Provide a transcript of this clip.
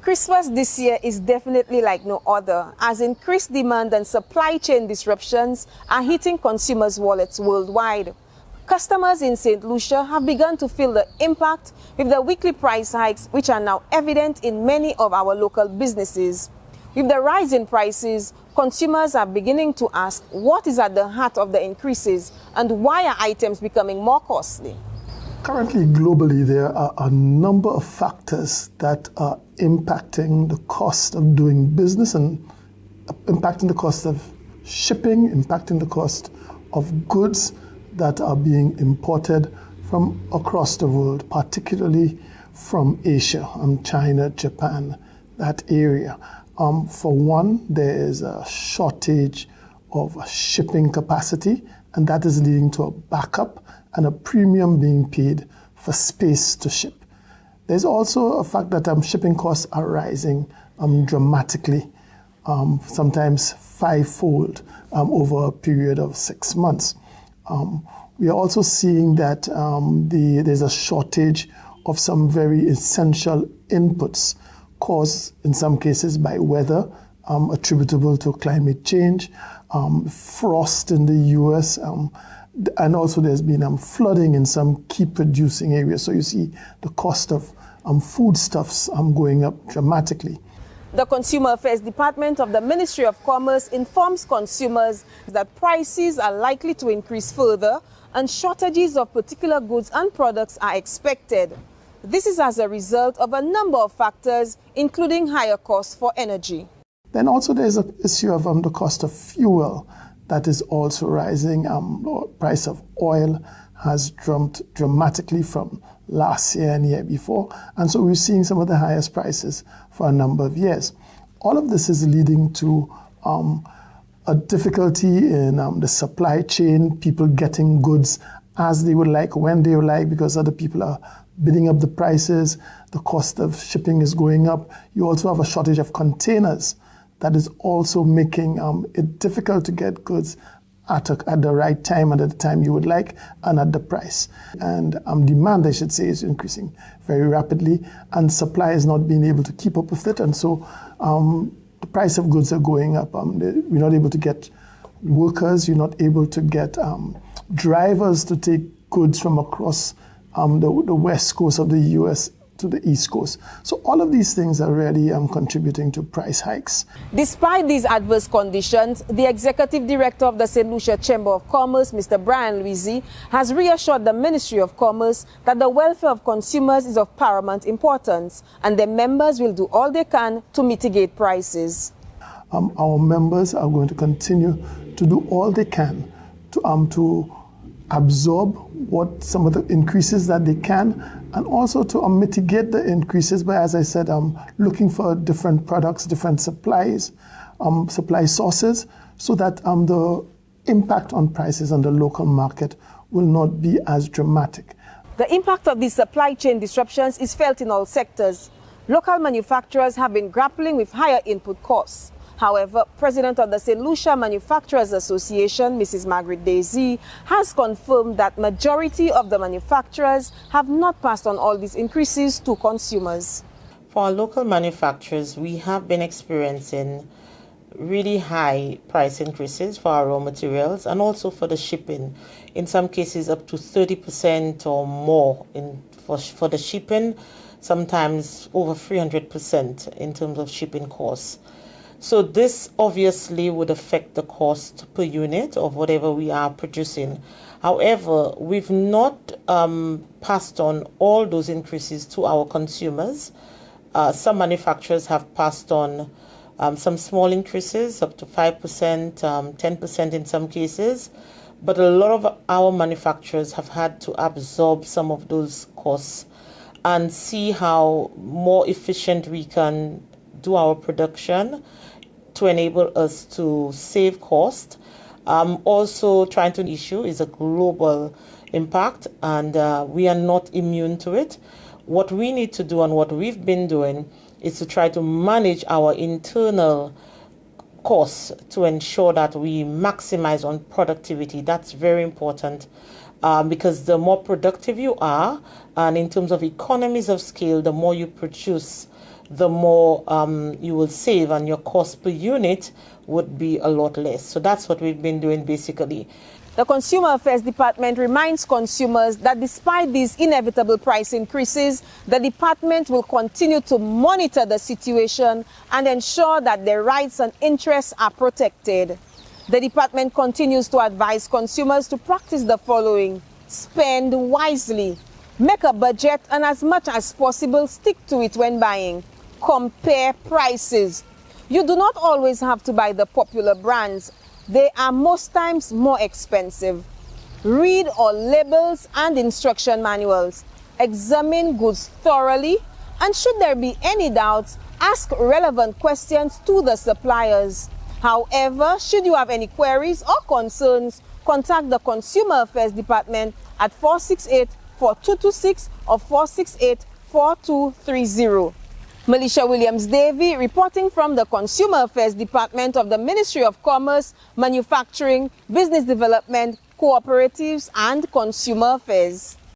Christmas this year is definitely like no other, as increased demand and supply chain disruptions are hitting consumers' wallets worldwide. Customers in St. Lucia have begun to feel the impact with the weekly price hikes, which are now evident in many of our local businesses. With the rise in prices, consumers are beginning to ask what is at the heart of the increases and why are items becoming more costly. Currently, globally, there are a number of factors that are impacting the cost of doing business and impacting the cost of shipping, impacting the cost of goods that are being imported from across the world, particularly from Asia, China, Japan, that area. For one, there is a shortage of shipping capacity, and that is leading to a backup and a premium being paid for space to ship. There's also a fact that shipping costs are rising dramatically, sometimes fivefold over a period of 6 months. We are also seeing that there's a shortage of some very essential inputs caused in some cases by weather, attributable to climate change, frost in the US, and also there's been flooding in some key producing areas. So you see the cost of foodstuffs going up dramatically. The Consumer Affairs Department of the Ministry of Commerce informs consumers that prices are likely to increase further and shortages of particular goods and products are expected. This is as a result of a number of factors, including higher costs for energy. Then also there's an issue of the cost of fuel that is also rising. The price of oil has jumped dramatically from last year and year before. And so we're seeing some of the highest prices for a number of years. All of this is leading to a difficulty in the supply chain, people getting goods as they would like, when they would like, because other people are bidding up the prices. The cost of shipping is going up. You also have a shortage of containers that is also making it difficult to get goods at the right time and at the time you would like and at the price. And demand, I should say, is increasing very rapidly and supply is not being able to keep up with it. And so the price of goods are going up. We're not able to get workers, you're not able to get drivers to take goods from across the west coast of the US to the East Coast. So all of these things are really contributing to price hikes. Despite these adverse conditions, the Executive Director of the St. Lucia Chamber of Commerce, Mr. Brian Luisi, has reassured the Ministry of Commerce that the welfare of consumers is of paramount importance and their members will do all they can to mitigate prices. Our members are going to continue to do all they can to absorb some of the increases that they can, and also to mitigate the increases by, as I said, looking for different products, different supply sources, so that the impact on prices on the local market will not be as dramatic. The impact of these supply chain disruptions is felt in all sectors. Local manufacturers have been grappling with higher input costs. However, President of the St. Lucia Manufacturers Association, Mrs. Margaret Daisy, has confirmed that majority of the manufacturers have not passed on all these increases to consumers. For our local manufacturers, we have been experiencing really high price increases for our raw materials and also for the shipping. In some cases, up to 30% or more for the shipping, sometimes over 300% in terms of shipping costs. So this obviously would affect the cost per unit of whatever we are producing. However, we've not passed on all those increases to our consumers. Some manufacturers have passed on some small increases, up to 5%, 10% in some cases. But a lot of our manufacturers have had to absorb some of those costs and see how more efficient we can do our production to enable us to save cost. Also trying to issue is a global impact, and we are not immune to it. What we need to do and what we've been doing is to try to manage our internal costs to ensure that we maximize on productivity. That's very important because the more productive you are, and in terms of economies of scale, the more you produce, the more you will save, and your cost per unit would be a lot less. So that's what we've been doing basically. The Consumer Affairs Department reminds consumers that despite these inevitable price increases, the department will continue to monitor the situation and ensure that their rights and interests are protected. The department continues to advise consumers to practice the following: spend wisely, make a budget, and as much as possible, stick to it when buying. Compare prices. You do not always have to buy the popular brands. They are most times more expensive. Read all labels and instruction manuals. Examine goods thoroughly, and should there be any doubts, ask relevant questions to the suppliers. However, should you have any queries or concerns, contact the Consumer Affairs Department at 468-4226 or 468-4230. Melisha Williams-Davy reporting from the Consumer Affairs Department of the Ministry of Commerce, Manufacturing, Business Development, Cooperatives and Consumer Affairs.